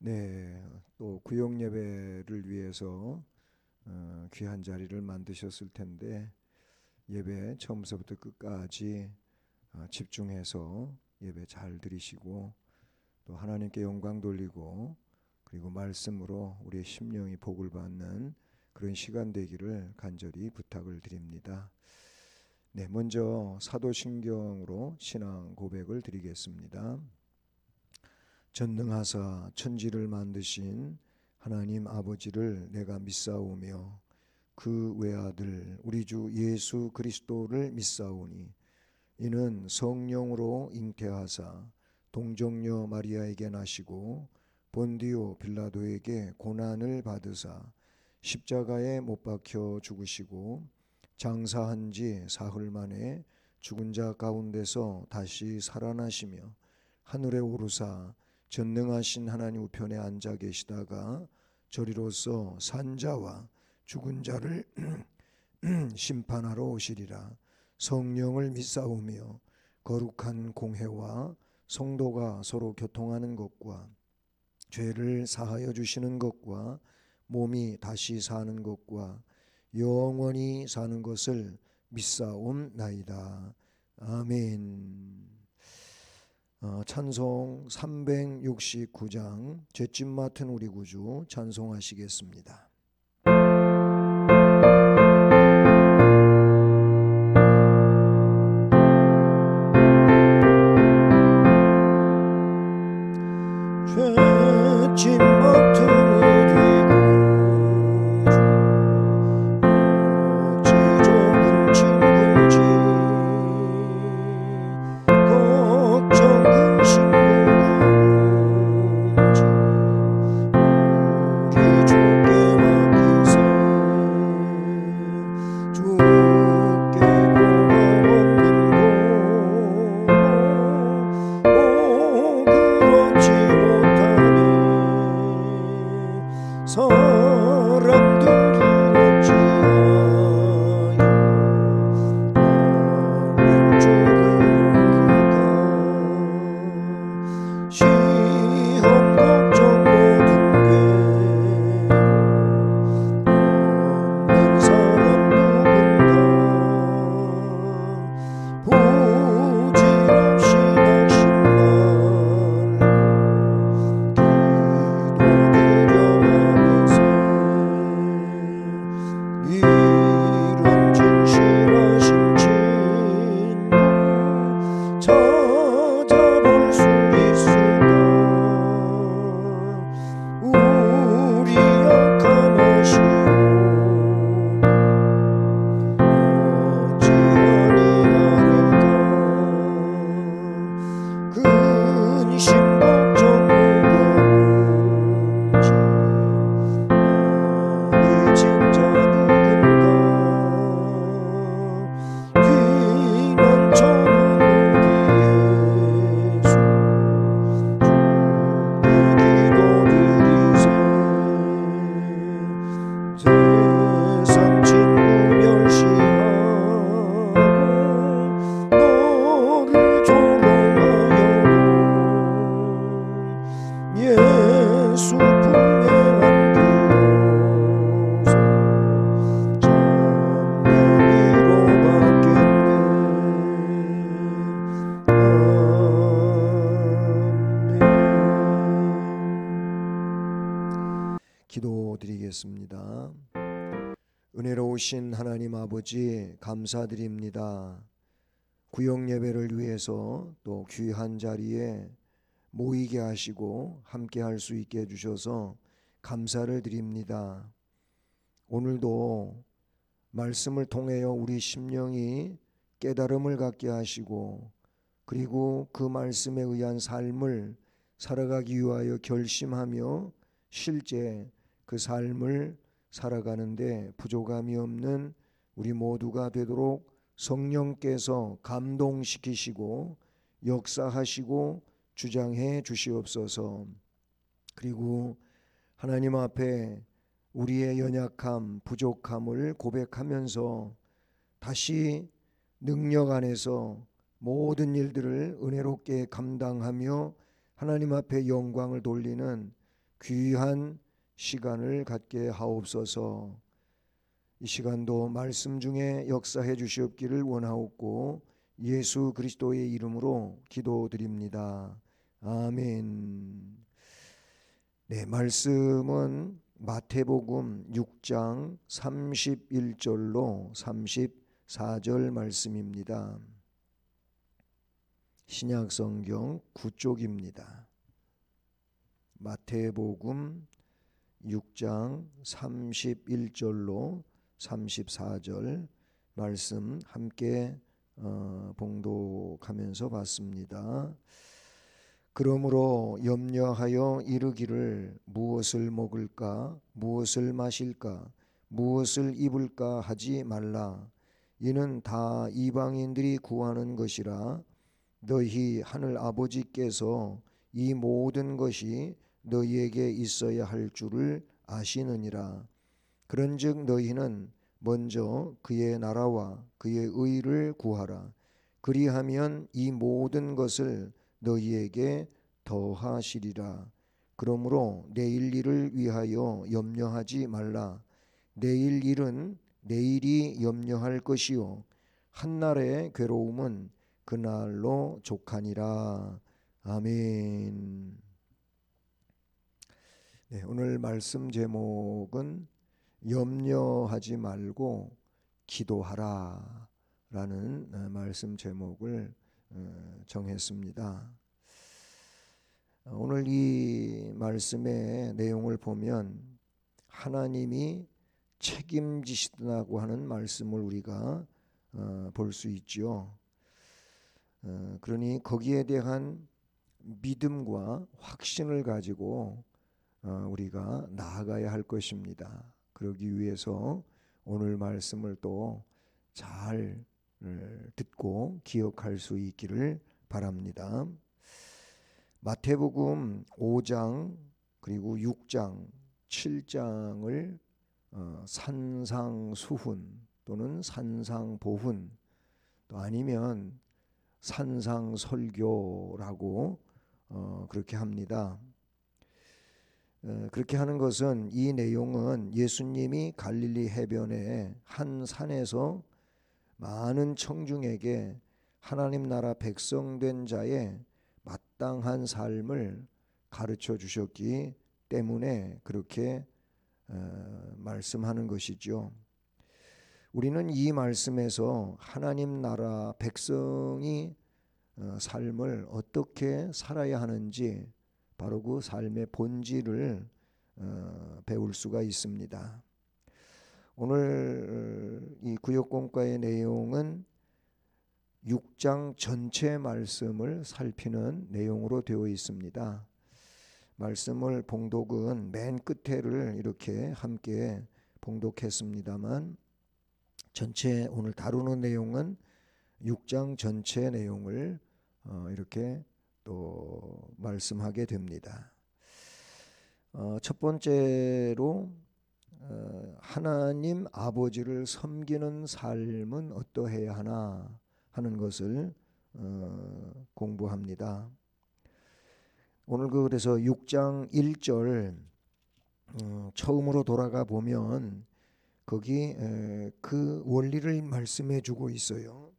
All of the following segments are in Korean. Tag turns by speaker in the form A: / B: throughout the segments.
A: 네, 또 구역 예배를 위해서 귀한 자리를 만드셨을 텐데 예배 처음서부터 끝까지 집중해서 예배 잘 드리시고 또 하나님께 영광 돌리고 그리고 말씀으로 우리의 심령이 복을 받는 그런 시간 되기를 간절히 부탁을 드립니다. 네, 먼저 사도신경으로 신앙 고백을 드리겠습니다. 전능하사 천지를 만드신 하나님 아버지를 내가 믿사오며 그 외아들 우리 주 예수 그리스도를 믿사오니 이는 성령으로 잉태하사 동정녀 마리아에게 나시고 본디오 빌라도에게 고난을 받으사 십자가에 못 박혀 죽으시고 장사한 지 사흘 만에 죽은 자 가운데서 다시 살아나시며 하늘에 오르사 전능하신 하나님 우편에 앉아 계시다가 저리로서 산자와 죽은 자를 심판하러 오시리라. 성령을 믿사오며 거룩한 공회와 성도가 서로 교통하는 것과 죄를 사하여 주시는 것과 몸이 다시 사는 것과 영원히 사는 것을 믿사옵나이다. 아멘. 찬송 369장 죄짐 맡은 우리 구주 찬송하시겠습니다. 죄짐 맡은 우리 구주 어찌 좋은 친구인지 걱정은 신부인지 우리 주께 맡기세. 주께 고마웠는 고 그렇지 못하니 사람들이 어찌하여 아멘 주를 모르까. 시험 걱정 모든 괴로 없는 사람 누군가 부질없이 낙심 말고 기도드려가면서 이런 진실하신 친구 찾아볼 수 있을까. 우리 약함 아시오니 어찌하니 아를까. 근심 걱정 무거운지 많이 진자 누군가 피난처는 우리 예수 주께 기도드리세. 세상 친구 멸시하고 너를 조롱하여도 예수 품에 안기어서 참내 위로받겠네. 아멘. 기도드리겠습니다. 은혜로우신 하나님 아버지 감사드립니다. 구역 예배를 위해서 또 귀한 자리에 모이게 하시고 함께 할 수 있게 해주셔서 감사를 드립니다. 오늘도 말씀을 통하여 우리 심령이 깨달음을 갖게 하시고 그리고 그 말씀에 의한 삶을 살아가기 위하여 결심하며 실제 그 삶을 살아가는데 부족함이 없는 우리 모두가 되도록 성령께서 감동시키시고 역사하시고 주장해 주시옵소서. 그리고 하나님 앞에 우리의 연약함, 부족함을 고백하면서 다시 능력 안에서 모든 일들을 은혜롭게 감당하며 하나님 앞에 영광을 돌리는 귀한 시간을 갖게 하옵소서. 이 시간도 말씀 중에 역사해 주시옵기를 원하옵고 예수 그리스도의 이름으로 기도드립니다. 아멘. 네, 말씀은 마태복음 6장 31절로 34절 말씀입니다. 신약성경 9쪽입니다. 마태복음 6장 31절로 34절 말씀 함께 봉독하면서 봤습니다. 그러므로 염려하여 이르기를 무엇을 먹을까 무엇을 마실까 무엇을 입을까 하지 말라. 이는 다 이방인들이 구하는 것이라. 너희 하늘 아버지께서 이 모든 것이 너희에게 있어야 할 줄을 아시느니라. 그런즉 너희는 먼저 그의 나라와 그의 의를 구하라. 그리하면 이 모든 것을 너희에게 더하시리라. 그러므로 내일 일을 위하여 염려하지 말라. 내일 일은 내일이 염려할 것이요 한날의 괴로움은 그날로 족하니라. 아멘. 네, 오늘 말씀 제목은 염려하지 말고 기도하라 라는 말씀 제목을 정했습니다. 오늘 이 말씀의 내용을 보면 하나님이 책임지시다고 하는 말씀을 우리가 볼 수 있죠. 그러니 거기에 대한 믿음과 확신을 가지고 우리가 나아가야 할 것입니다. 그러기 위해서 오늘 말씀을 또 잘 듣고 기억할 수 있기를 바랍니다. 마태복음 5장 그리고 6장 7장을 산상수훈 또는 산상보훈 또 아니면 산상설교라고 그렇게 합니다. 그렇게 하는 것은 이 내용은 예수님이 갈릴리 해변의 한 산에서 많은 청중에게 하나님 나라 백성된 자의 마땅한 삶을 가르쳐 주셨기 때문에 그렇게 말씀하는 것이죠. 우리는 이 말씀에서 하나님 나라 백성이 삶을 어떻게 살아야 하는지 바로 그 삶의 본질을 배울 수가 있습니다. 오늘 이 구역공과의 내용은 6장 전체 말씀을 살피는 내용으로 되어 있습니다. 말씀을 봉독은 맨 끝에를 이렇게 함께 봉독했습니다만 전체 오늘 다루는 내용은 6장 전체 내용을 이렇게 또 말씀하게 됩니다. 첫 번째로 하나님 아버지를 섬기는 삶은 어떠해야 하나 하는 것을 공부합니다. 오늘 그래서 6장 1절 처음으로 돌아가 보면 거기 그 원리를 말씀해 주고 있어요.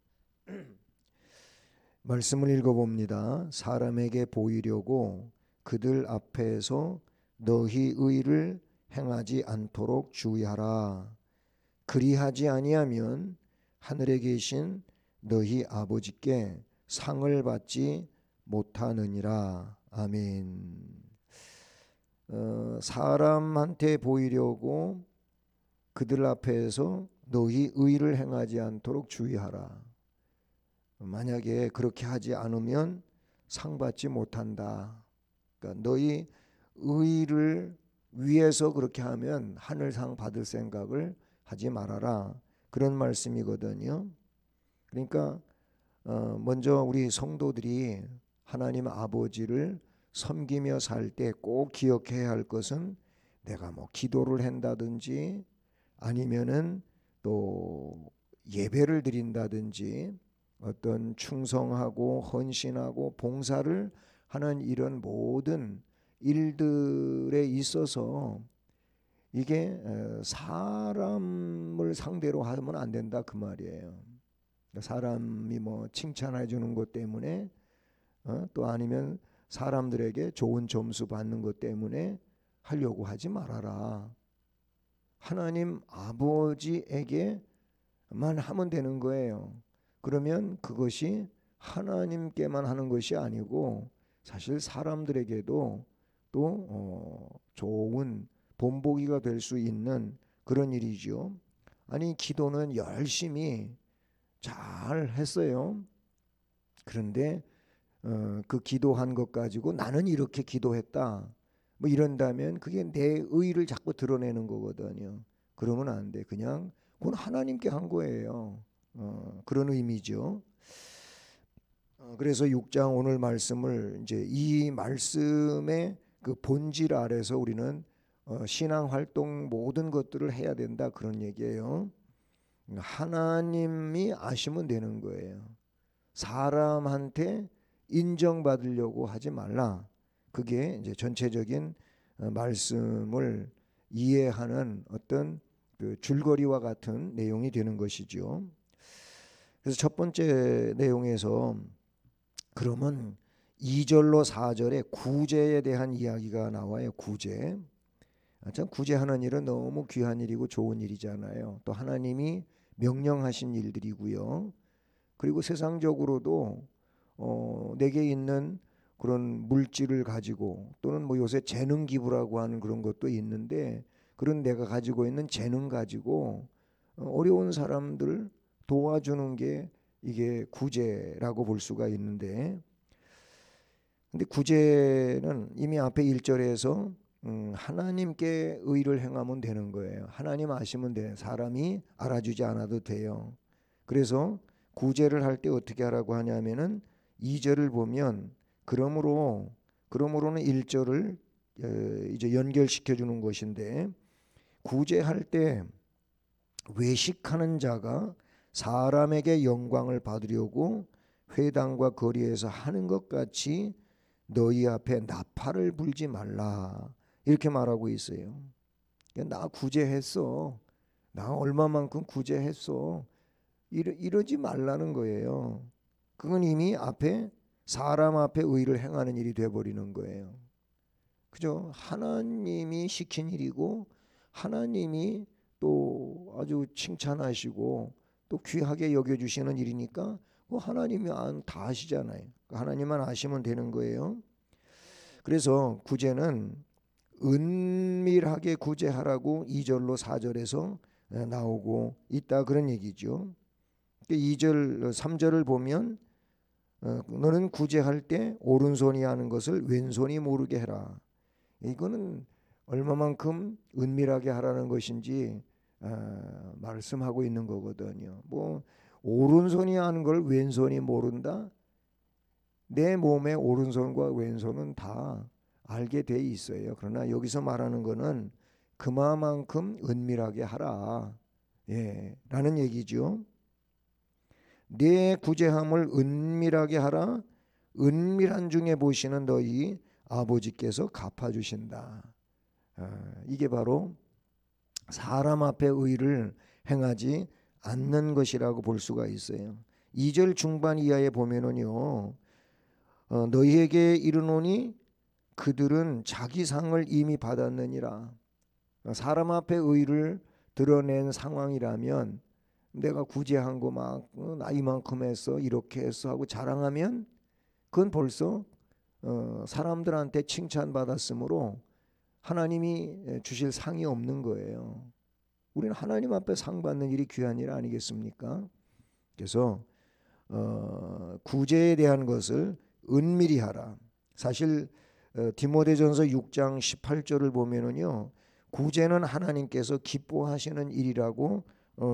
A: 말씀을 읽어봅니다. 사람에게 보이려고 그들 앞에서 너희 의를 행하지 않도록 주의하라. 그리하지 아니하면 하늘에 계신 너희 아버지께 상을 받지 못하느니라. 아멘. 사람한테 보이려고 그들 앞에서 너희 의를 행하지 않도록 주의하라. 만약에 그렇게 하지 않으면 상 받지 못한다. 그러니까 너희 의를 위해서 그렇게 하면 하늘상 받을 생각을 하지 말아라. 그런 말씀이거든요. 그러니까 먼저 우리 성도들이 하나님 아버지를 섬기며 살 때 꼭 기억해야 할 것은 내가 뭐 기도를 한다든지 아니면은 또 예배를 드린다든지 어떤 충성하고 헌신하고 봉사를 하는 이런 모든 일들에 있어서 이게 사람을 상대로 하면 안 된다 그 말이에요. 사람이 뭐 칭찬해 주는 것 때문에 또 아니면 사람들에게 좋은 점수 받는 것 때문에 하려고 하지 말아라. 하나님 아버지에게만 하면 되는 거예요. 그러면 그것이 하나님께만 하는 것이 아니고 사실 사람들에게도 또 좋은 본보기가 될 수 있는 그런 일이죠. 아니 기도는 열심히 잘 했어요. 그런데 그 기도한 것 가지고 나는 이렇게 기도했다 뭐 이런다면 그게 내 의를 자꾸 드러내는 거거든요. 그러면 안 돼. 그냥 그건 하나님께 한 거예요. 그런 의미죠. 그래서 6장 오늘 말씀을 이제 이 말씀의 그 본질 아래서 우리는 신앙 활동 모든 것들을 해야 된다 그런 얘기예요. 하나님이 아시면 되는 거예요. 사람한테 인정받으려고 하지 말라. 그게 이제 전체적인 말씀을 이해하는 어떤 그 줄거리와 같은 내용이 되는 것이죠. 그래서 첫 번째 내용에서 그러면 2절로 4절에 구제에 대한 이야기가 나와요. 구제. 참 구제하는 일은 너무 귀한 일이고 좋은 일이잖아요. 또 하나님이 명령하신 일들이고요. 그리고 세상적으로도 내게 있는 그런 물질을 가지고 또는 뭐 요새 재능 기부라고 하는 그런 것도 있는데 그런 내가 가지고 있는 재능 가지고 어려운 사람들 도와주는 게 이게 구제라고 볼 수가 있는데 근데 구제는 이미 앞에 1절에서 하나님께 의를 행하면 되는 거예요. 하나님 아시면 돼요. 사람이 알아주지 않아도 돼요. 그래서 구제를 할 때 어떻게 하라고 하냐면은 2절을 보면 그러므로는 1절을 이제 연결시켜 주는 것인데 구제할 때 외식하는 자가 사람에게 영광을 받으려고 회당과 거리에서 하는 것 같이 너희 앞에 나팔을 불지 말라 이렇게 말하고 있어요. 나 구제했어. 나 얼마만큼 구제했어. 이러지 말라는 거예요. 그건 이미 앞에 사람 앞에 의를 행하는 일이 돼버리는 거예요. 그죠? 하나님이 시킨 일이고 하나님이 또 아주 칭찬하시고 또 귀하게 여겨주시는 일이니까 하나님이 다 아시잖아요. 하나님만 아시면 되는 거예요. 그래서 구제는 은밀하게 구제하라고 2절로 4절에서 나오고 있다 그런 얘기죠. 2절 3절을 보면 너는 구제할 때 오른손이 하는 것을 왼손이 모르게 해라. 이거는 얼마만큼 은밀하게 하라는 것인지 말씀하고 있는 거거든요. 뭐 오른손이 하는 걸 왼손이 모른다? 내 몸의 오른손과 왼손은 다 알게 돼 있어요. 그러나 여기서 말하는 거는 그만큼 은밀하게 하라. 라는 얘기죠. 내 구제함을 은밀하게 하라. 은밀한 중에 보시는 너희 아버지께서 갚아주신다. 이게 바로 사람 앞에 의를 행하지 않는 것이라고 볼 수가 있어요. 2절 중반 이하에 보면은요, 너희에게 이르노니 그들은 자기 상을 이미 받았느니라. 사람 앞에 의를 드러낸 상황이라면 내가 구제한 거 막 나 이만큼 했어 이렇게 했어 하고 자랑하면 그건 벌써 사람들한테 칭찬받았으므로 하나님이 주실 상이 없는 거예요. 우리는 하나님 앞에 상 받는 일이 귀한 일 아니겠습니까? 그래서 구제에 대한 것을 은밀히 하라. 사실 디모데전서 6장 18절을 보면은요, 구제는 하나님께서 기뻐하시는 일이라고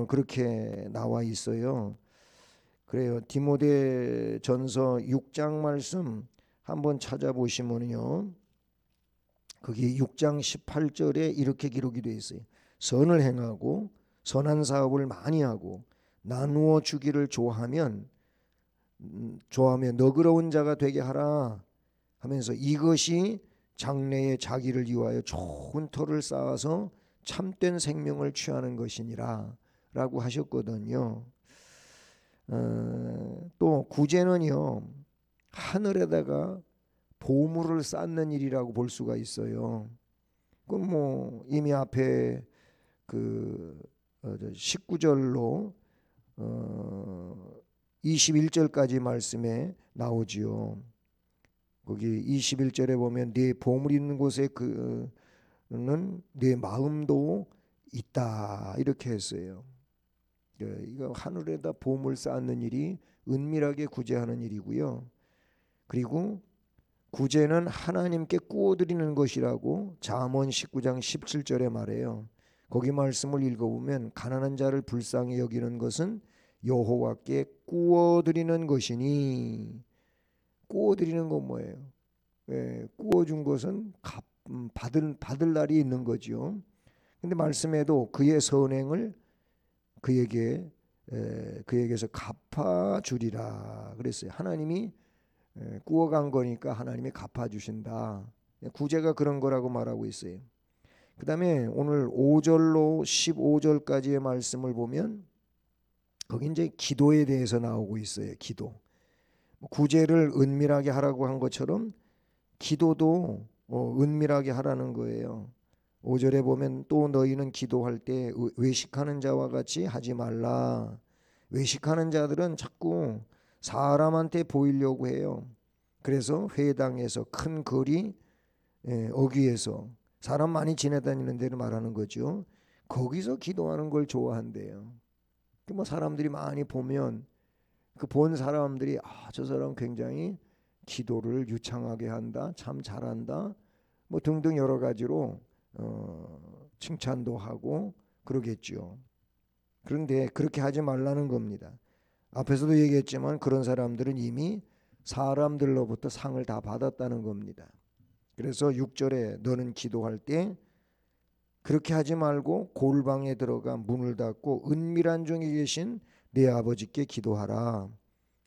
A: 그렇게 나와 있어요. 그래요. 디모데전서 6장 말씀 한번 찾아보시면요, 거기 6장 18절에 이렇게 기록이 되어 있어요. 선을 행하고 선한 사업을 많이 하고 나누어 주기를 좋아하면 너그러운 자가 되게 하라 하면서 이것이 장래에 자기를 위하여 좋은 터를 쌓아서 참된 생명을 취하는 것이니라 라고 하셨거든요. 또 구제는요, 하늘에다가 보물을 쌓는 일이라고 볼 수가 있어요. 그건 뭐 이미 앞에 그 19절로 21절까지 말씀에 나오지요. 거기 21절에 보면 네 보물 있는 곳에 그는 네 마음도 있다 이렇게 했어요. 이거 하늘에다 보물 쌓는 일이 은밀하게 구제하는 일이고요. 그리고 구제는 하나님께 꾸어드리는 것이라고 잠언 19장 17절에 말해요. 거기 말씀을 읽어보면 가난한 자를 불쌍히 여기는 것은 여호와께 꾸어드리는 것이니, 꾸어드리는 건 뭐예요? 꾸어준 것은 받을 날이 있는 거죠. 근데 말씀에도 그의 선행을 그에게서 갚아주리라 그랬어요. 하나님이 꾸어간 거니까 하나님이 갚아주신다. 구제가 그런 거라고 말하고 있어요. 그 다음에 오늘 5절로 15절까지의 말씀을 보면 거기 이제 기도에 대해서 나오고 있어요. 기도. 구제를 은밀하게 하라고 한 것처럼 기도도 은밀하게 하라는 거예요. 5절에 보면 또 너희는 기도할 때 외식하는 자와 같이 하지 말라. 외식하는 자들은 자꾸 사람한테 보이려고 해요. 그래서 회당에서 큰 거리 어귀에서 사람 많이 지나다니는 데를 말하는 거죠. 거기서 기도하는 걸 좋아한대요. 뭐 사람들이 많이 보면 그 본 사람들이 저 사람 굉장히 기도를 유창하게 한다, 참 잘한다, 뭐 등등 여러 가지로 칭찬도 하고 그러겠죠. 그런데 그렇게 하지 말라는 겁니다. 앞에서도 얘기했지만 그런 사람들은 이미 사람들로부터 상을 다 받았다는 겁니다. 그래서 6절에 너는 기도할 때 그렇게 하지 말고 골방에 들어가 문을 닫고 은밀한 중에 계신 내 아버지께 기도하라.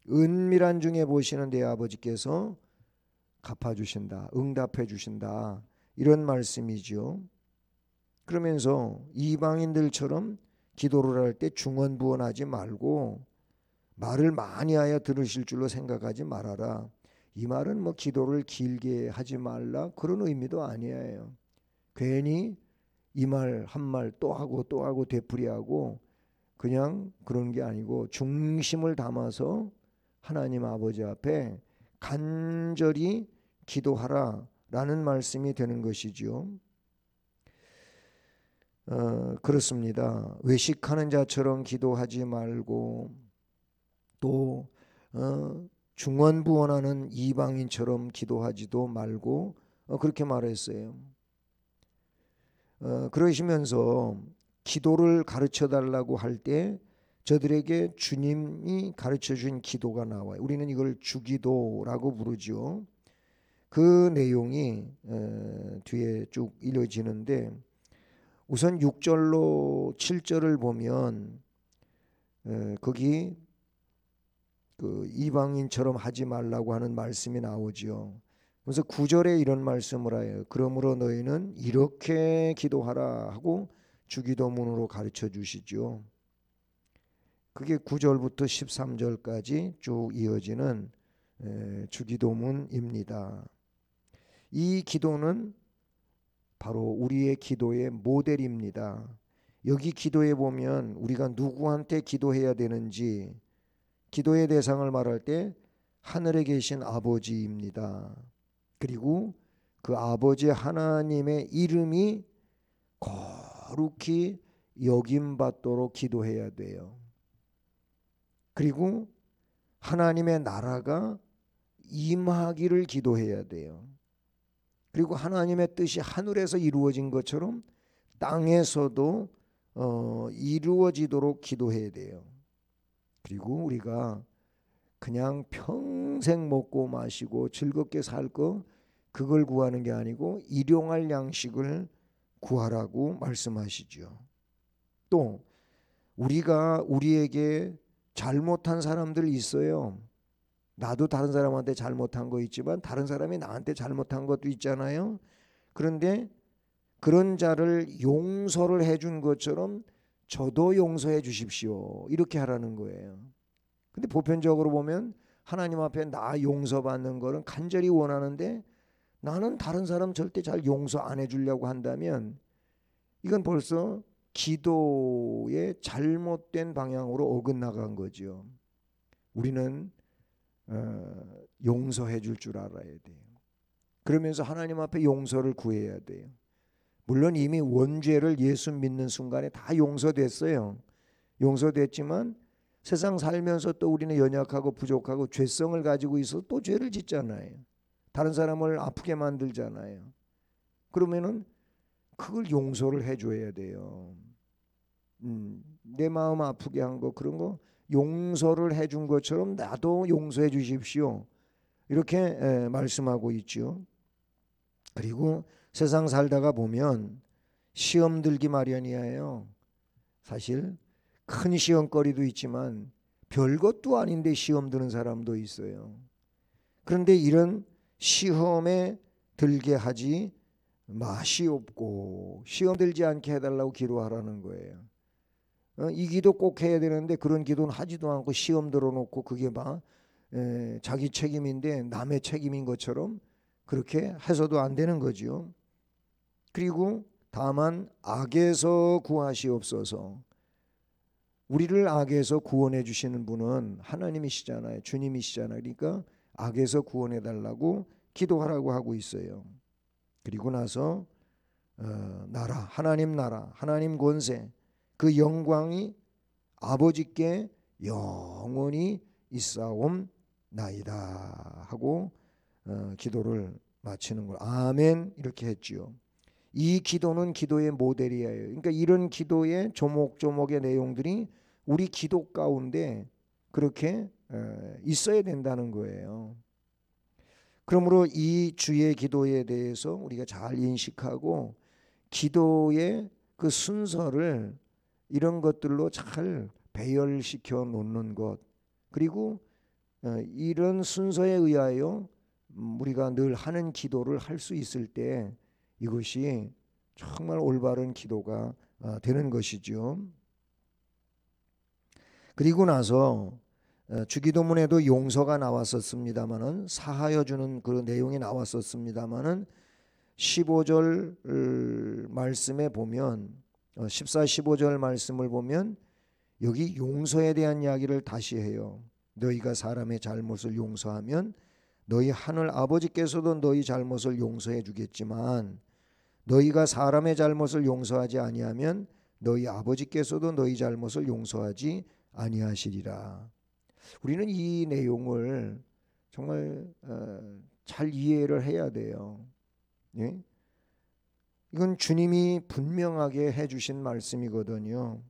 A: 은밀한 중에 보시는 내 아버지께서 갚아주신다, 응답해 주신다, 이런 말씀이죠. 그러면서 이방인들처럼 기도를 할 때 중언부언하지 말고 말을 많이 하여 들으실 줄로 생각하지 말아라. 이 말은 뭐 기도를 길게 하지 말라 그런 의미도 아니에요. 괜히 이 말 한 말 또 하고 또 하고 되풀이하고 그냥 그런 게 아니고 중심을 담아서 하나님 아버지 앞에 간절히 기도하라 라는 말씀이 되는 것이죠. 그렇습니다. 외식하는 자처럼 기도하지 말고 또 중언부언하는 이방인처럼 기도하지도 말고 그렇게 말했어요. 그러시면서 기도를 가르쳐 달라고 할 때 저들에게 주님이 가르쳐 준 기도가 나와요. 우리는 이걸 주기도라고 부르죠. 그 내용이 뒤에 쭉 이어지는데 우선 6절로 7절을 보면 거기 그 이방인처럼 하지 말라고 하는 말씀이 나오죠. 그래서 9절에 이런 말씀을 해요. 그러므로 너희는 이렇게 기도하라 하고 주기도문으로 가르쳐 주시죠. 그게 9절부터 13절까지 쭉 이어지는 주기도문입니다. 이 기도는 바로 우리의 기도의 모델입니다. 여기 기도해 보면 우리가 누구한테 기도해야 되는지 기도의 대상을 말할 때 하늘에 계신 아버지입니다. 그리고 그 아버지 하나님의 이름이 거룩히 여김받도록 기도해야 돼요. 그리고 하나님의 나라가 임하기를 기도해야 돼요. 그리고 하나님의 뜻이 하늘에서 이루어진 것처럼 땅에서도 이루어지도록 기도해야 돼요. 그리고 우리가 그냥 평생 먹고 마시고 즐겁게 살 거 그걸 구하는 게 아니고 일용할 양식을 구하라고 말씀하시죠. 또 우리에게 잘못한 사람들 있어요. 나도 다른 사람한테 잘못한 거 있지만 다른 사람이 나한테 잘못한 것도 있잖아요. 그런데 그런 자를 용서를 해준 것처럼 저도 용서해 주십시오. 이렇게 하라는 거예요. 근데 보편적으로 보면 하나님 앞에 나 용서받는 거는 간절히 원하는데 나는 다른 사람 절대 잘 용서 안 해주려고 한다면 이건 벌써 기도의 잘못된 방향으로 어긋나간 거죠. 우리는 용서해 줄 줄 알아야 돼요. 그러면서 하나님 앞에 용서를 구해야 돼요. 물론 이미 원죄를 예수 믿는 순간에 다 용서됐어요. 용서됐지만 세상 살면서 또 우리는 연약하고 부족하고 죄성을 가지고 있어 또 죄를 짓잖아요. 다른 사람을 아프게 만들잖아요. 그러면은 그걸 용서를 해줘야 돼요. 내 마음 아프게 한 거 그런 거 용서를 해준 것처럼 나도 용서해 주십시오. 이렇게 말씀하고 있죠. 그리고 세상 살다가 보면 시험 들기 마련이에요. 사실 큰 시험거리도 있지만 별것도 아닌데 시험 드는 사람도 있어요. 그런데 이런 시험에 들게 하지 마시옵고 시험 들지 않게 해달라고 기도하라는 거예요. 이 기도 꼭 해야 되는데 그런 기도는 하지도 않고 시험 들어놓고 그게 막 자기 책임인데 남의 책임인 것처럼 그렇게 해서도 안 되는 거죠. 그리고 다만 악에서 구하시옵소서. 우리를 악에서 구원해 주시는 분은 하나님이시잖아요. 주님이시잖아요. 그러니까 악에서 구원해 달라고 기도하라고 하고 있어요. 그리고 나서 나라, 하나님 권세, 그 영광이 아버지께 영원히 있사옵나이다 하고 기도를 마치는 걸 아멘 이렇게 했지요. 이 기도는 기도의 모델이에요. 그러니까 이런 기도의 조목조목의 내용들이 우리 기도 가운데 그렇게 있어야 된다는 거예요. 그러므로 이 주의 기도에 대해서 우리가 잘 인식하고 기도의 그 순서를 이런 것들로 잘 배열시켜 놓는 것, 그리고 이런 순서에 의하여 우리가 늘 하는 기도를 할 수 있을 때 이것이 정말 올바른 기도가 되는 것이죠. 그리고 나서 주기도문에도 용서가 나왔었습니다마는 사하여 주는 그 내용이 나왔었습니다마는 15절 말씀에 보면 14, 15절 말씀을 보면 여기 용서에 대한 이야기를 다시 해요. 너희가 사람의 잘못을 용서하면 너희 하늘 아버지께서도 너희 잘못을 용서해 주겠지만 너희가 사람의 잘못을 용서하지 아니하면 너희 아버지께서도 너희 잘못을 용서하지 아니하시리라. 우리는 이 내용을 정말 잘 이해를 해야 돼요. 예? 이건 주님이 분명하게 해주신 말씀이거든요.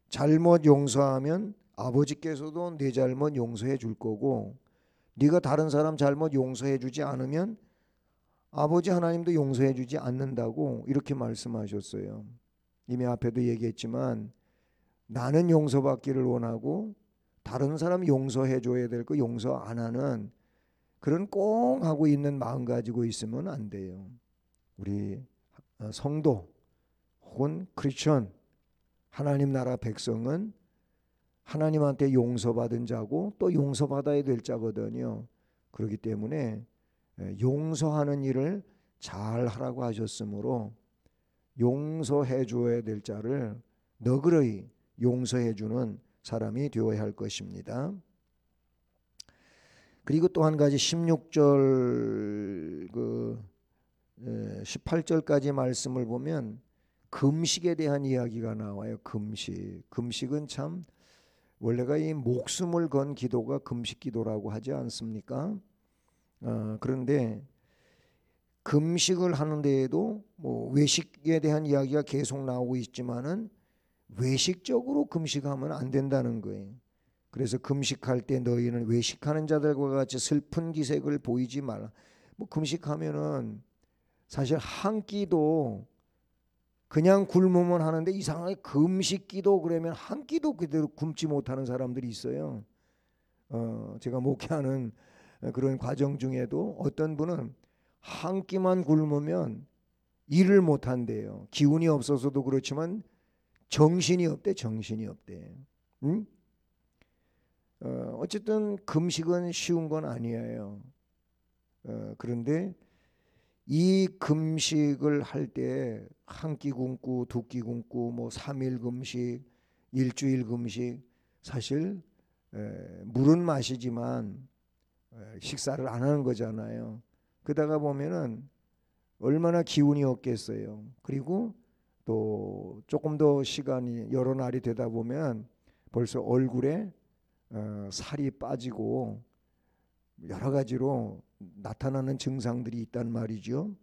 A: 잘못 용서하면 아버지께서도 내 잘못 용서해 줄 거고 네가 다른 사람 잘못 용서해 주지 않으면 아버지 하나님도 용서해 주지 않는다고 이렇게 말씀하셨어요. 이미 앞에도 얘기했지만 나는 용서받기를 원하고 다른 사람 용서해 줘야 될 거 용서 안 하는 그런 꽁 하고 있는 마음 가지고 있으면 안 돼요. 우리 성도 혹은 크리스천 하나님 나라 백성은 하나님한테 용서받은 자고 또 용서받아야 될 자거든요. 그렇기 때문에 용서하는 일을 잘 하라고 하셨으므로 용서해 줘야 될 자를 너그러이 용서해 주는 사람이 되어야 할 것입니다. 그리고 또 한 가지 16절 18절까지 말씀을 보면 금식에 대한 이야기가 나와요. 금식은 참 원래가 이 목숨을 건 기도가 금식 기도라고 하지 않습니까? 그런데 금식을 하는 데에도 뭐 외식에 대한 이야기가 계속 나오고 있지만은 외식적으로 금식하면 안 된다는 거예요. 그래서 금식할 때 너희는 외식하는 자들과 같이 슬픈 기색을 보이지 말라. 뭐 금식하면은 사실 한 끼도 그냥 굶으면 하는데 이상하게 금식 기도 그러면 한 끼도 그대로 굶지 못하는 사람들이 있어요. 제가 목회하는 그런 과정 중에도 어떤 분은 한 끼만 굶으면 일을 못 한대요. 기운이 없어서도 그렇지만 정신이 없대. 정신이 없대. 응? 어쨌든 금식은 쉬운 건 아니에요. 그런데 이 금식을 할 때 한 끼 굶고 두 끼 굶고 뭐 3일 금식, 일주일 금식, 사실 물은 마시지만 식사를 안 하는 거잖아요. 그러다가 보면은 얼마나 기운이 없겠어요. 그리고 또 조금 더 시간이 여러 날이 되다 보면 벌써 얼굴에 살이 빠지고 여러 가지로 나타나는 증상들이 있단 말이죠.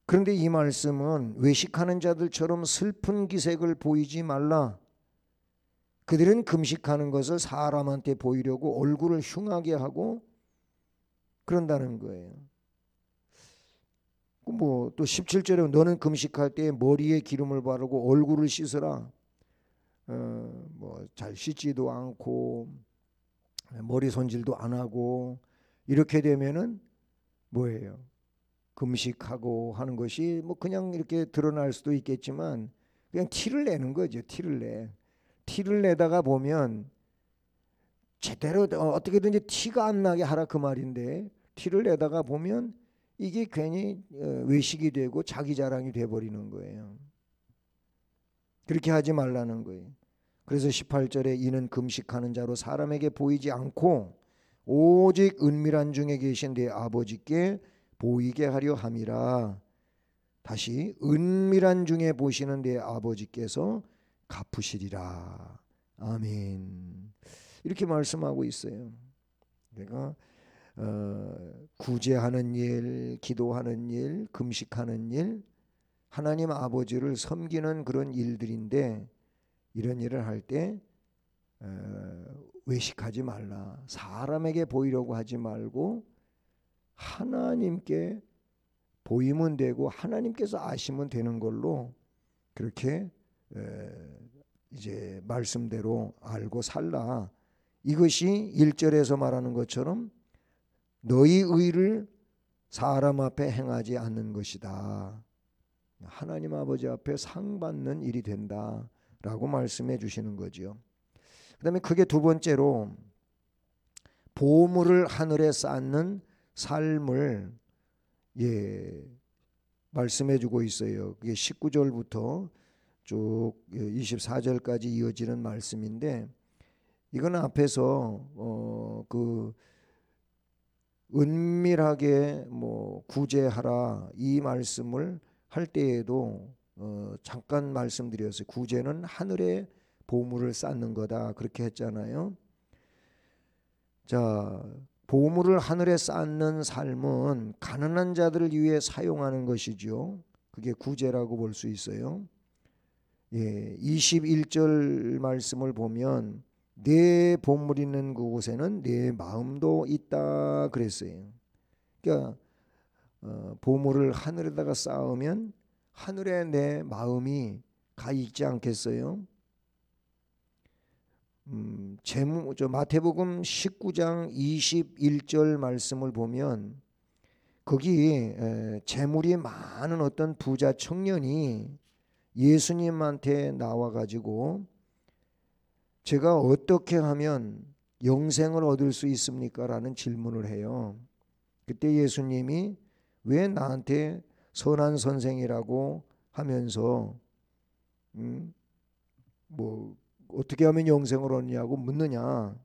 A: 그런데 이 말씀은 외식하는 자들처럼 슬픈 기색을 보이지 말라. 그들은 금식하는 것을 사람한테 보이려고 얼굴을 흉하게 하고 그런다는 거예요. 뭐 또 17절에 너는 금식할 때 머리에 기름을 바르고 얼굴을 씻으라. 뭐 잘 씻지도 않고 머리 손질도 안 하고 이렇게 되면은 뭐예요? 금식하고 하는 것이 뭐 그냥 이렇게 드러날 수도 있겠지만 그냥 티를 내는 거죠. 티를 내다가 보면 제대로 어떻게든지 티가 안 나게 하라 그 말인데, 티를 내다가 보면 이게 괜히 외식이 되고 자기 자랑이 돼버리는 거예요. 그렇게 하지 말라는 거예요. 그래서 18절에 이는 금식하는 자로 사람에게 보이지 않고 오직 은밀한 중에 계신 내 아버지께 보이게 하려 함이라. 다시 은밀한 중에 보시는 내 아버지께서 갚으시리라. 아멘. 이렇게 말씀하고 있어요. 내가 구제하는 일, 기도하는 일, 금식하는 일, 하나님 아버지를 섬기는 그런 일들인데, 이런 일을 할 때 외식하지 말라. 사람에게 보이려고 하지 말고 하나님께 보이면 되고 하나님께서 아시면 되는 걸로 그렇게 이제 말씀대로 알고 살라. 이것이 1절에서 말하는 것처럼 너희 의를 사람 앞에 행하지 않는 것이다. 하나님 아버지 앞에 상 받는 일이 된다 라고 말씀해 주시는 거죠. 그 다음에 그게 두 번째로 보물을 하늘에 쌓는 삶을 말씀해 주고 있어요. 그게 19절부터 쭉 24절까지 이어지는 말씀인데, 이건 앞에서 그 은밀하게 뭐 구제하라 이 말씀을 할 때에도 잠깐 말씀드렸어요. 구제는 하늘에 보물을 쌓는 거다 그렇게 했잖아요. 자, 보물을 하늘에 쌓는 삶은 가난한 자들을 위해 사용하는 것이죠. 그게 구제라고 볼 수 있어요. 21절 말씀을 보면 내 보물 있는 그곳에는 내 마음도 있다 그랬어요. 그러니까 보물을 하늘에다가 쌓으면 하늘에 내 마음이 가 있지 않겠어요? 마태복음 19장 21절 말씀을 보면 거기 재물이 많은 어떤 부자 청년이 예수님한테 나와가지고 제가 어떻게 하면 영생을 얻을 수 있습니까? 라는 질문을 해요. 그때 예수님이 왜 나한테 선한 선생이라고 하면서 뭐 어떻게 하면 영생을 얻냐고 묻느냐,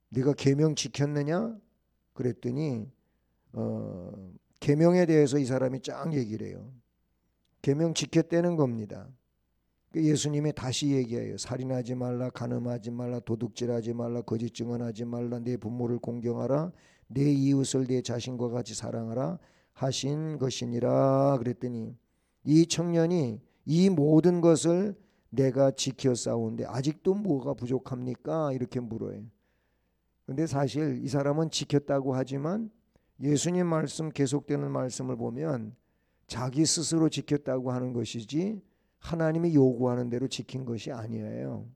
A: 네가 계명 지켰느냐 그랬더니 계명에 대해서 이 사람이 쫙 얘기를 해요. 계명 지켰다는 겁니다. 예수님이 다시 얘기해요. 살인하지 말라, 간음하지 말라, 도둑질하지 말라, 거짓 증언하지 말라, 내 부모를 공경하라, 내 이웃을 내 자신과 같이 사랑하라 하신 것이니라 그랬더니 이 청년이 이 모든 것을 내가 지켜 싸우는데 아직도 뭐가 부족합니까? 이렇게 물어요. 근데 사실 이 사람은 지켰다고 하지만 예수님 말씀 계속되는 말씀을 보면 자기 스스로 지켰다고 하는 것이지 하나님이 요구하는 대로 지킨 것이 아니에요.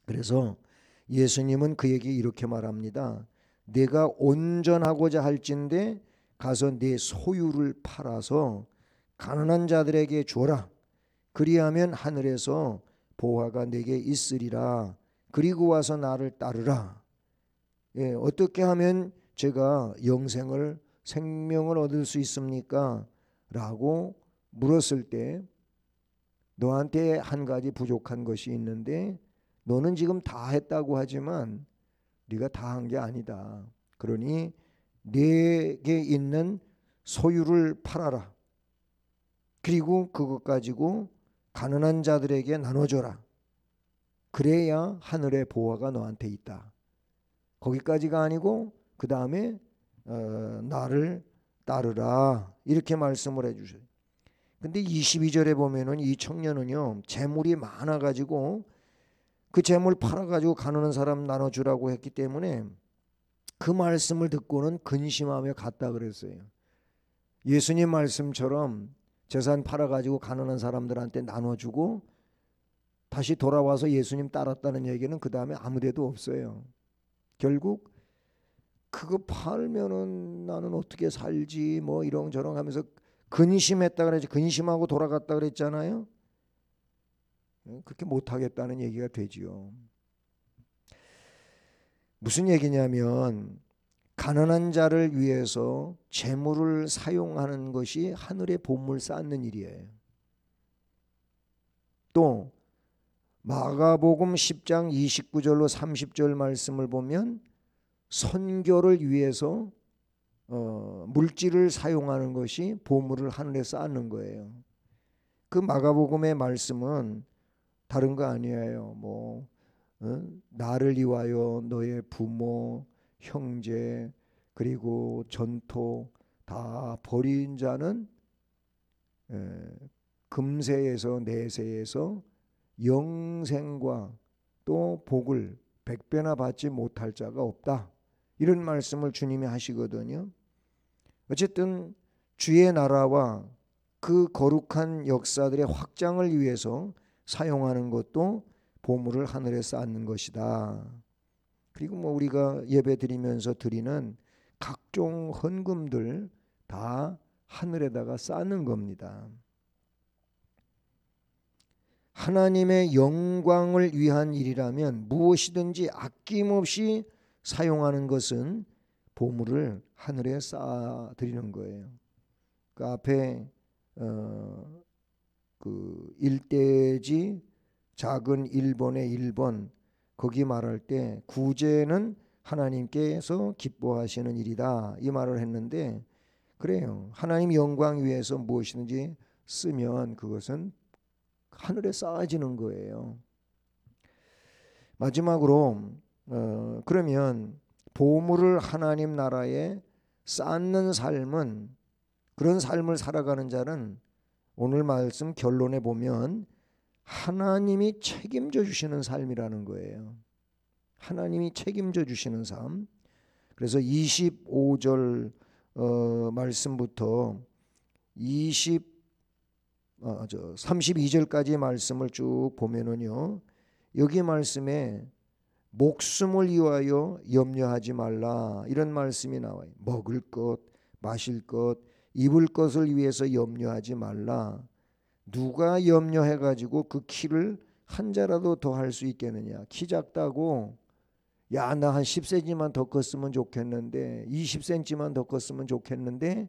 A: 그래서 예수님은 그에게 이렇게 말합니다. 내가 온전하고자 할진대 가서 내 소유를 팔아서 가난한 자들에게 주어라. 그리하면 하늘에서 보화가 내게 있으리라. 그리고 와서 나를 따르라. 어떻게 하면 제가 생명을 얻을 수 있습니까? 라고 물었을 때 너한테 한 가지 부족한 것이 있는데 너는 지금 다 했다고 하지만 네가 다 한 게 아니다. 그러니 내게 있는 소유를 팔아라. 그리고 그것 가지고 가난한 자들에게 나눠줘라. 그래야 하늘의 보화가 너한테 있다. 거기까지가 아니고 그 다음에 나를 따르라 이렇게 말씀을 해주셔요. 근데 22절에 보면은 이 청년은요 재물이 많아가지고 그 재물 팔아가지고 가난한 사람 나눠주라고 했기 때문에 그 말씀을 듣고는 근심하며 갔다 그랬어요. 예수님 말씀처럼 재산 팔아가지고 가난한 사람들한테 나눠주고 다시 돌아와서 예수님 따랐다는 얘기는 그 다음에 아무데도 없어요. 결국 그거 팔면은 나는 어떻게 살지 뭐 이런저런 하면서 근심했다 그랬지. 근심하고 돌아갔다 그랬잖아요. 그렇게 못하겠다는 얘기가 되지요. 무슨 얘기냐면 가난한 자를 위해서 재물을 사용하는 것이 하늘의 보물 쌓는 일이에요. 또 마가복음 10장 29절로 30절 말씀을 보면 선교를 위해서 물질을 사용하는 것이 보물을 하늘에 쌓는 거예요. 그 마가복음의 말씀은 다른 거 아니에요. 나를 위하여 너의 부모, 형제 그리고 전토 다 버린 자는 금세에서 내세에서 영생과 또 복을 100배나 받지 못할 자가 없다. 이런 말씀을 주님이 하시거든요. 어쨌든 주의 나라와 그 거룩한 역사들의 확장을 위해서 사용하는 것도 보물을 하늘에 쌓는 것이다. 그리고 우리가 예배 드리면서 드리는 각종 헌금들 다 하늘에다가 쌓는 겁니다. 하나님의 영광을 위한 일이라면 무엇이든지 아낌없이 사용하는 것은 보물을 하늘에 쌓아 드리는 거예요. 그 앞에 그 일대지 작은 1번의 1번 거기 말할 때 구제는 하나님께서 기뻐하시는 일이다 이 말을 했는데 그래요. 하나님 영광 위해서 무엇이든지 쓰면 그것은 하늘에 쌓아지는 거예요. 마지막으로 그러면 보물을 하나님 나라에 쌓는 삶은 그런 삶을 살아가는 자는 오늘 말씀 결론에 보면 하나님이 책임져 주시는 삶이라는 거예요. 하나님이 책임져 주시는 삶. 그래서 25절 말씀부터 32절까지 말씀을 쭉 보면은요. 여기 말씀에 목숨을 위하여 염려하지 말라 이런 말씀이 나와요. 먹을 것, 마실 것, 입을 것을 위해서 염려하지 말라. 누가 염려해가지고 그 키를 한 자라도 더 할 수 있겠느냐. 키 작다고 야 나 한 10cm만 더 컸으면 좋겠는데 20cm만 더 컸으면 좋겠는데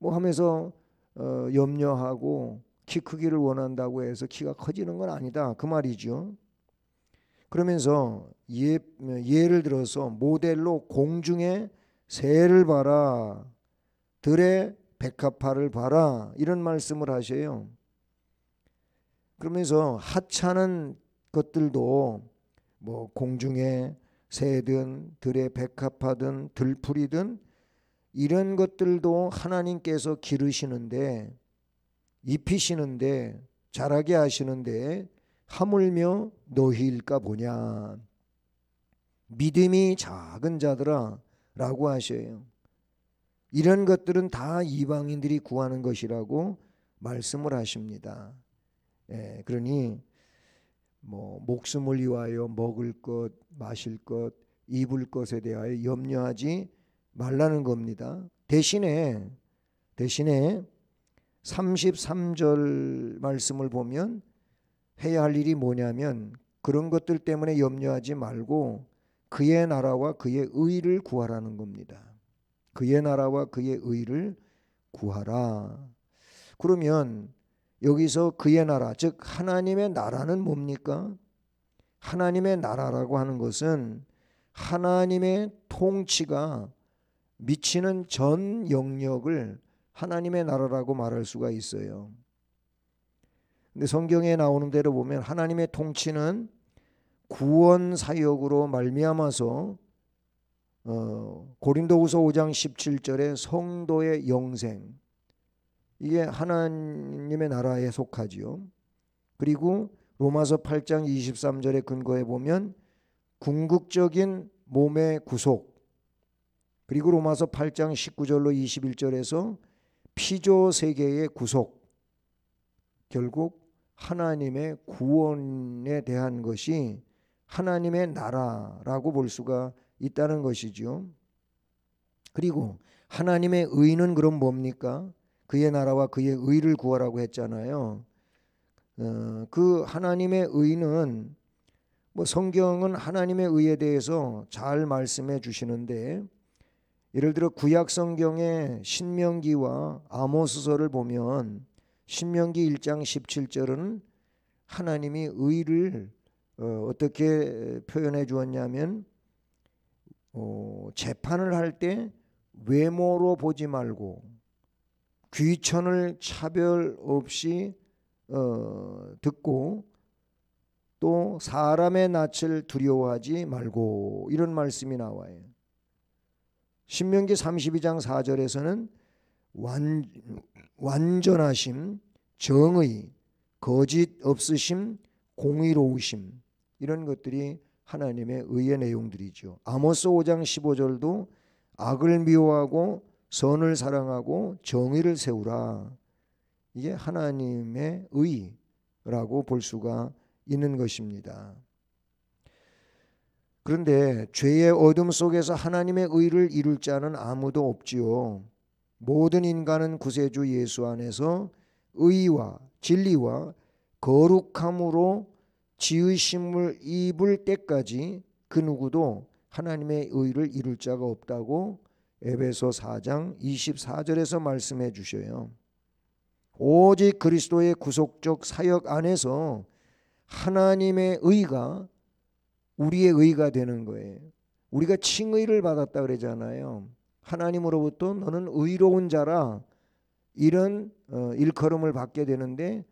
A: 하면서 염려하고 키 크기를 원한다고 해서 키가 커지는 건 아니다 그 말이죠. 그러면서 예를 들어서 모델로 공중의 새를 봐라 들의 백합화를 봐라 이런 말씀을 하셔요. 그러면서 하찮은 것들도 공중의 새든 들의 백합화든 들풀이든 이런 것들도 하나님께서 기르시는데 입히시는데 자라게 하시는데 하물며 너희일까 보냐. 믿음이 작은 자들아 라고 하셔요. 이런 것들은 다 이방인들이 구하는 것이라고 말씀을 하십니다. 그러니 목숨을 위하여 먹을 것, 마실 것, 입을 것에 대하여 염려하지 말라는 겁니다. 대신에 33절 말씀을 보면 해야 할 일이 뭐냐면 그런 것들 때문에 염려하지 말고 그의 나라와 그의 의를 구하라는 겁니다. 그의 나라와 그의 의를 구하라. 그러면 여기서 그의 나라, 즉 하나님의 나라는 뭡니까? 하나님의 나라라고 하는 것은 하나님의 통치가 미치는 전 영역을 하나님의 나라라고 말할 수가 있어요. 근데 성경에 나오는 대로 보면 하나님의 통치는 구원 사역으로 말미암아서 고린도후서 5장 17절에 성도의 영생, 이게 하나님의 나라에 속하지요. 그리고 로마서 8장 23절에 근거해 보면 궁극적인 몸의 구속, 그리고 로마서 8장 19절로 21절에서 피조 세계의 구속, 결국 하나님의 구원에 대한 것이 하나님의 나라라고 볼 수가 있다는 것이죠. 그리고 하나님의 의는 그럼 뭡니까? 그의 나라와 그의 의를 구하라고 했잖아요. 그 하나님의 의는 성경은 하나님의 의에 대해서 잘 말씀해 주시는데, 예를 들어 구약 성경의 신명기와 아모스서를 보면 신명기 1장 17절은 하나님이 의를 어떻게 표현해 주었냐면 재판을 할 때 외모로 보지 말고 귀천을 차별 없이 듣고 또 사람의 낯을 두려워하지 말고, 이런 말씀이 나와요. 신명기 32장 4절에서는 완전하심, 정의, 거짓 없으심, 공의로우심, 이런 것들이 하나님의 의의 내용들이죠. 아모스 5장 15절도 악을 미워하고 선을 사랑하고 정의를 세우라. 이게 하나님의 의라고 볼 수가 있는 것입니다. 그런데 죄의 어둠 속에서 하나님의 의를 이룰 자는 아무도 없지요. 모든 인간은 구세주 예수 안에서 의와 진리와 거룩함으로 지으심을 입을 때까지 그 누구도 하나님의 의를 이룰 자가 없다고 에베소 4장 24절에서 말씀해 주셔요. 오직 그리스도의 구속적 사역 안에서 하나님의 의가 우리의 의가 되는 거예요. 우리가 칭의를 받았다 그러잖아요. 하나님으로부터 너는 의로운 자라, 이런 일컬음을 받게 되는데,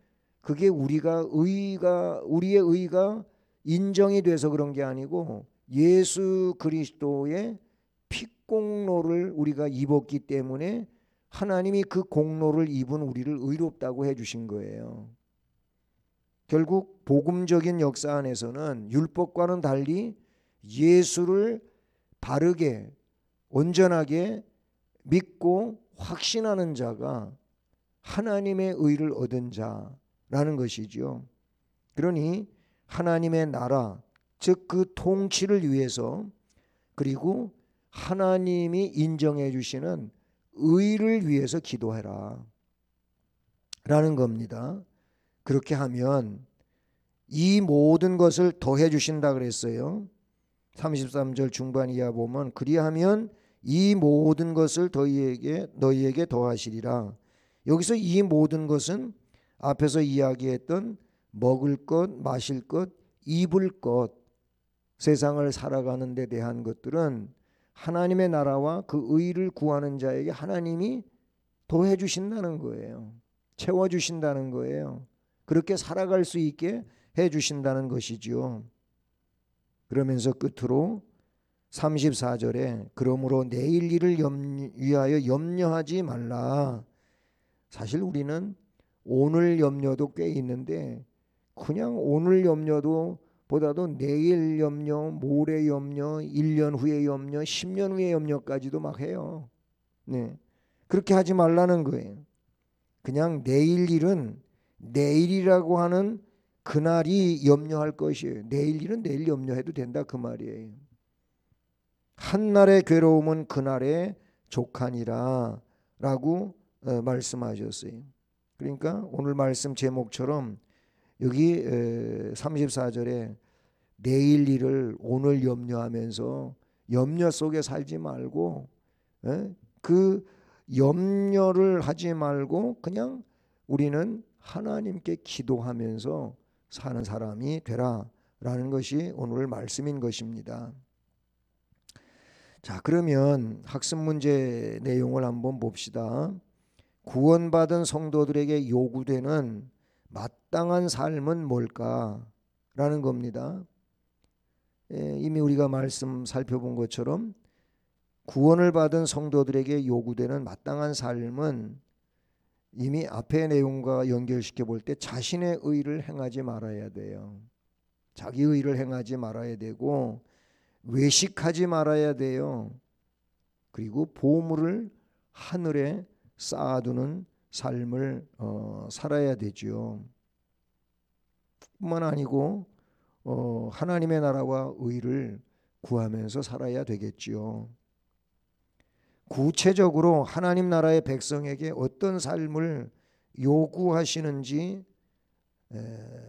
A: 그게 우리의 의가 인정이 돼서 그런 게 아니고 예수 그리스도의 핏공로를 우리가 입었기 때문에 하나님이 그 공로를 입은 우리를 의롭다고 해주신 거예요. 결국 복음적인 역사 안에서는 율법과는 달리 예수를 바르게 온전하게 믿고 확신하는 자가 하나님의 의를 얻은 자라는 것이죠. 그러니 하나님의 나라, 즉 그 통치를 위해서, 그리고 하나님이 인정해 주시는 의를 위해서 기도해라 라는 겁니다. 그렇게 하면 이 모든 것을 더해 주신다 그랬어요. 33절 중반 이하 보면 그리하면 이 모든 것을 너희에게 더하시리라. 여기서 이 모든 것은 앞에서 이야기했던 먹을 것, 마실 것, 입을 것, 세상을 살아가는 데 대한 것들은 하나님의 나라와 그 의를 구하는 자에게 하나님이 더해 주신다는 거예요. 채워 주신다는 거예요. 그렇게 살아갈 수 있게 해 주신다는 것이죠. 그러면서 끝으로 34절에 그러므로 내일 일을 위하여 염려하지 말라. 사실 우리는 오늘 염려도 꽤 있는데 그냥 오늘 염려도 보다도 내일 염려, 모레 염려, 1년 후의 염려, 10년 후의 염려까지도 막 해요. 네. 그렇게 하지 말라는 거예요. 그냥 내일 일은 내일이라고 하는 그날이 염려할 것이에요. 내일 일은 내일 염려해도 된다 그 말이에요. 한날의 괴로움은 그날의 족하니라 라고 말씀하셨어요. 그러니까 오늘 말씀 제목처럼 여기 34절에 내일 일을 오늘 염려하면서 염려 속에 살지 말고 그 염려를 하지 말고 그냥 우리는 하나님께 기도하면서 사는 사람이 되라라는 것이 오늘 말씀인 것입니다. 자, 그러면 학습 문제 내용을 한번 봅시다. 구원받은 성도들에게 요구되는 마땅한 삶은 뭘까라는 겁니다. 이미 우리가 말씀 살펴본 것처럼 구원을 받은 성도들에게 요구되는 마땅한 삶은 이미 앞의 내용과 연결시켜 볼 때 자신의 의를 행하지 말아야 돼요. 자기 의를 행하지 말아야 되고 외식하지 말아야 돼요. 그리고 보물을 하늘에 쌓아두는 삶을 살아야 되죠. 뿐만 아니고 하나님의 나라와 의를 구하면서 살아야 되겠지요. 구체적으로 하나님 나라의 백성에게 어떤 삶을 요구하시는지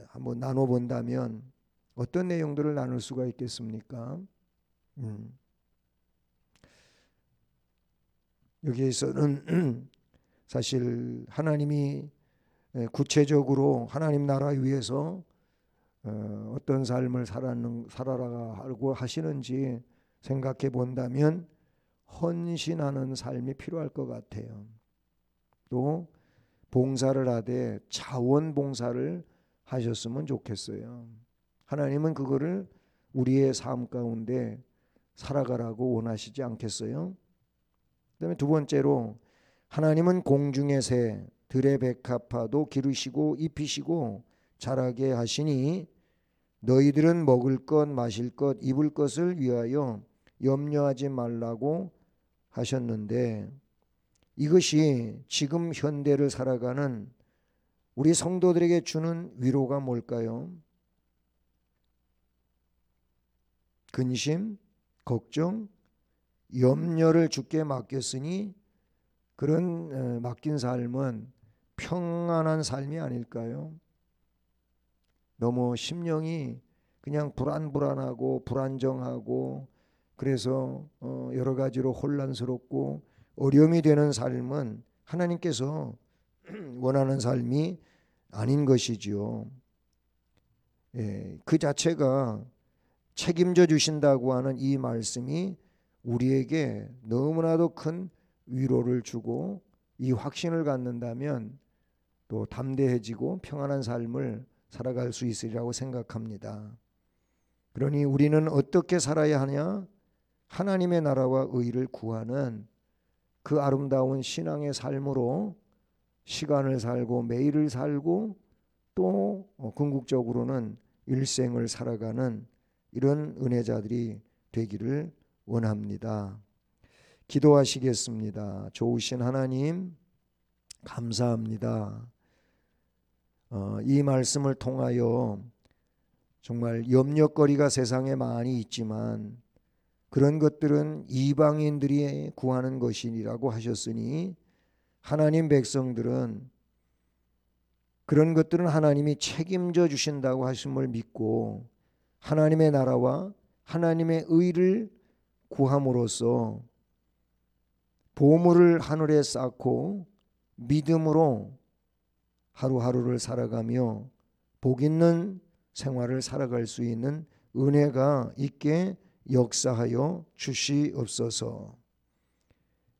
A: 한번 나눠본다면 어떤 내용들을 나눌 수가 있겠습니까? 여기에서는 사실 하나님이 구체적으로 하나님 나라 위해서 어떤 삶을 살아라고 하시는지 생각해 본다면 헌신하는 삶이 필요할 것 같아요. 또 봉사를 하되 자원봉사를 하셨으면 좋겠어요. 하나님은 그거를 우리의 삶 가운데 살아가라고 원하시지 않겠어요? 그다음에 두 번째로 하나님은 공중의 새 들의 백합화도 기르시고 입히시고 자라게 하시니 너희들은 먹을 것 마실 것 입을 것을 위하여 염려하지 말라고 하셨는데 이것이 지금 현대를 살아가는 우리 성도들에게 주는 위로가 뭘까요? 근심, 걱정, 염려를 주께 맡겼으니 그런 맡긴 삶은 평안한 삶이 아닐까요? 너무 심령이 그냥 불안하고 불안정하고 그래서 여러 가지로 혼란스럽고 어려움이 되는 삶은 하나님께서 원하는 삶이 아닌 것이지요. 그 자체가 책임져 주신다고 하는 이 말씀이 우리에게 너무나도 큰 위로를 주고 이 확신을 갖는다면 또 담대해지고 평안한 삶을 살아갈 수 있으리라고 생각합니다. 그러니 우리는 어떻게 살아야 하냐? 하나님의 나라와 의를 구하는 그 아름다운 신앙의 삶으로 시간을 살고 매일을 살고 또 궁극적으로는 일생을 살아가는 이런 은혜자들이 되기를 원합니다. 기도하시겠습니다. 좋으신 하나님 감사합니다. 이 말씀을 통하여 정말 염려거리가 세상에 많이 있지만 그런 것들은 이방인들이 구하는 것이라고 하셨으니 하나님 백성들은 그런 것들은 하나님이 책임져 주신다고 하심을 믿고 하나님의 나라와 하나님의 의를 구함으로써 보물을 하늘에 쌓고 믿음으로 하루하루를 살아가며 복 있는 생활을 살아갈 수 있는 은혜가 있게 역사하여 주시옵소서.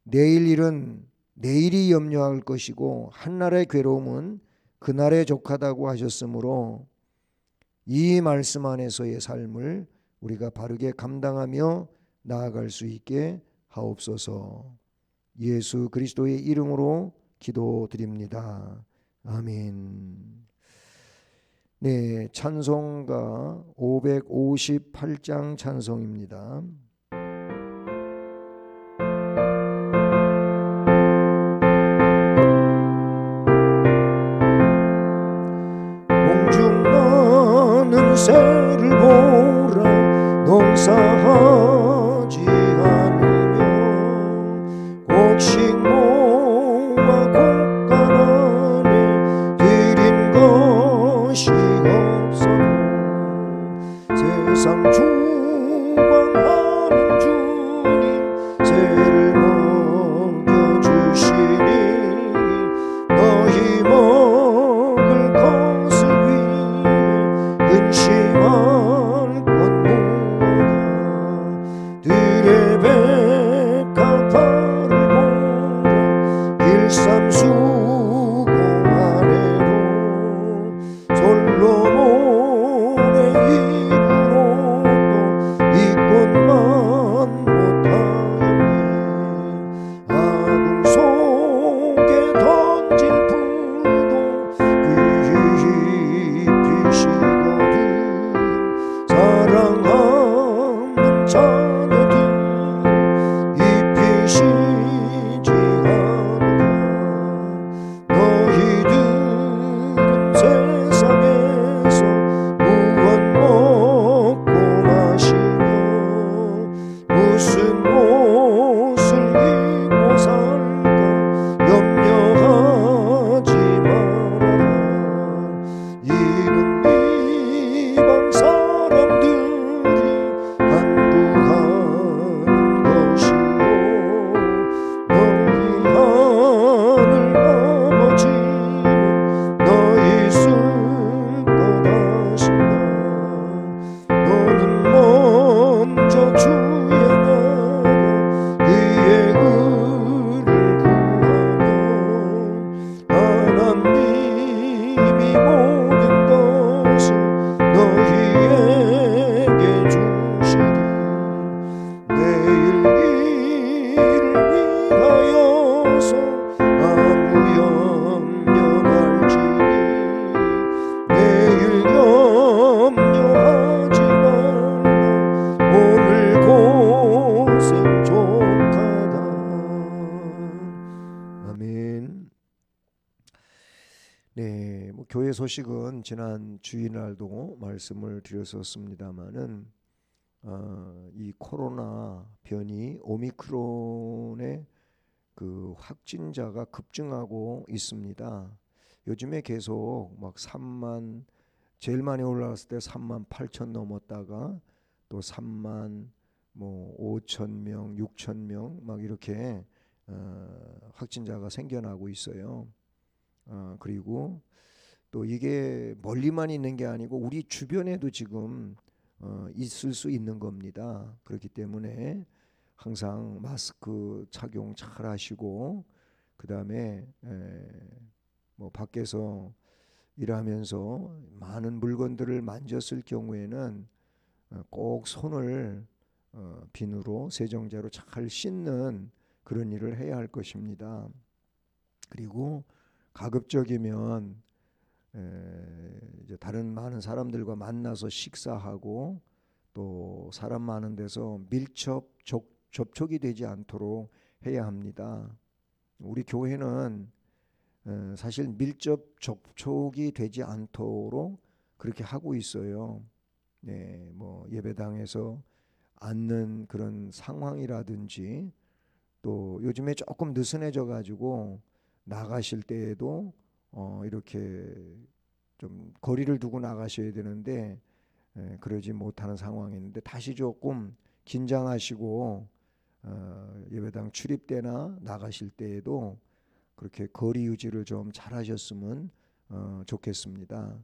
A: 내일 일은 내일이 염려할 것이고 한날의 괴로움은 그날에 족하다고 하셨으므로 이 말씀 안에서의 삶을 우리가 바르게 감당하며 나아갈 수 있게 하옵소서. 예수 그리스도의 이름으로 기도드립니다. 아멘. 네, 찬송가 558장 찬송입니다. 공중 네, 뭐 교회 소식은 지난 주일날도 말씀을 드렸었습니다마는 이 코로나 변이 오미크론의 그 확진자가 급증하고 있습니다. 요즘에 계속 막 3만 제일 많이 올라갔을 때 3만 8천 넘었다가 또 3만 뭐 5천 명, 6천 명 막 이렇게 확진자가 생겨나고 있어요. 그리고 또 이게 멀리만 있는 게 아니고 우리 주변에도 지금 있을 수 있는 겁니다. 그렇기 때문에 항상 마스크 착용 잘 하시고 그다음에 뭐 밖에서 일하면서 많은 물건들을 만졌을 경우에는 꼭 손을 비누로 세정제로 잘 씻는 그런 일을 해야 할 것입니다. 그리고 가급적이면 이제 다른 많은 사람들과 만나서 식사하고 또 사람 많은 데서 접촉이 되지 않도록 해야 합니다. 우리 교회는 사실 밀접 접촉이 되지 않도록 그렇게 하고 있어요. 네, 뭐 예배당에서 앉는 그런 상황이라든지 또 요즘에 조금 느슨해져 가지고 나가실 때에도 이렇게 좀 거리를 두고 나가셔야 되는데 그러지 못하는 상황인데 다시 조금 긴장하시고 예배당 출입 때나 나가실 때에도 그렇게 거리 유지를 좀 잘하셨으면 좋겠습니다.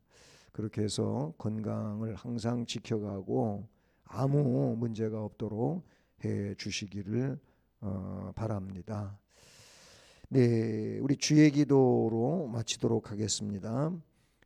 A: 그렇게 해서 건강을 항상 지켜가고 아무 문제가 없도록 해 주시기를 바랍니다. 네, 우리 주의 기도로 마치도록 하겠습니다.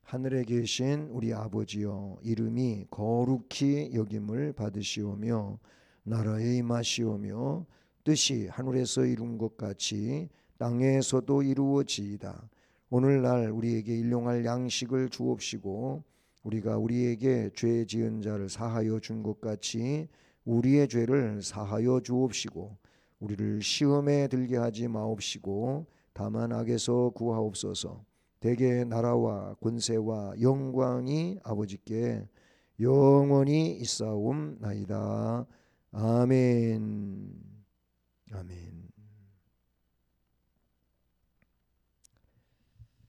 A: 하늘에 계신 우리 아버지여, 이름이 거룩히 여김을 받으시오며 나라에 임하시오며 뜻이 하늘에서 이룬 것 같이 땅에서도 이루어지이다. 오늘날 우리에게 일용할 양식을 주옵시고 우리가 우리에게 죄 지은 자를 사하여 준 것 같이 우리의 죄를 사하여 주옵시고 우리를 시험에 들게 하지 마옵시고 다만 악에서 구하옵소서. 대개 나라와 권세와 영광이 아버지께 영원히 있사옵나이다. 아멘. 아멘.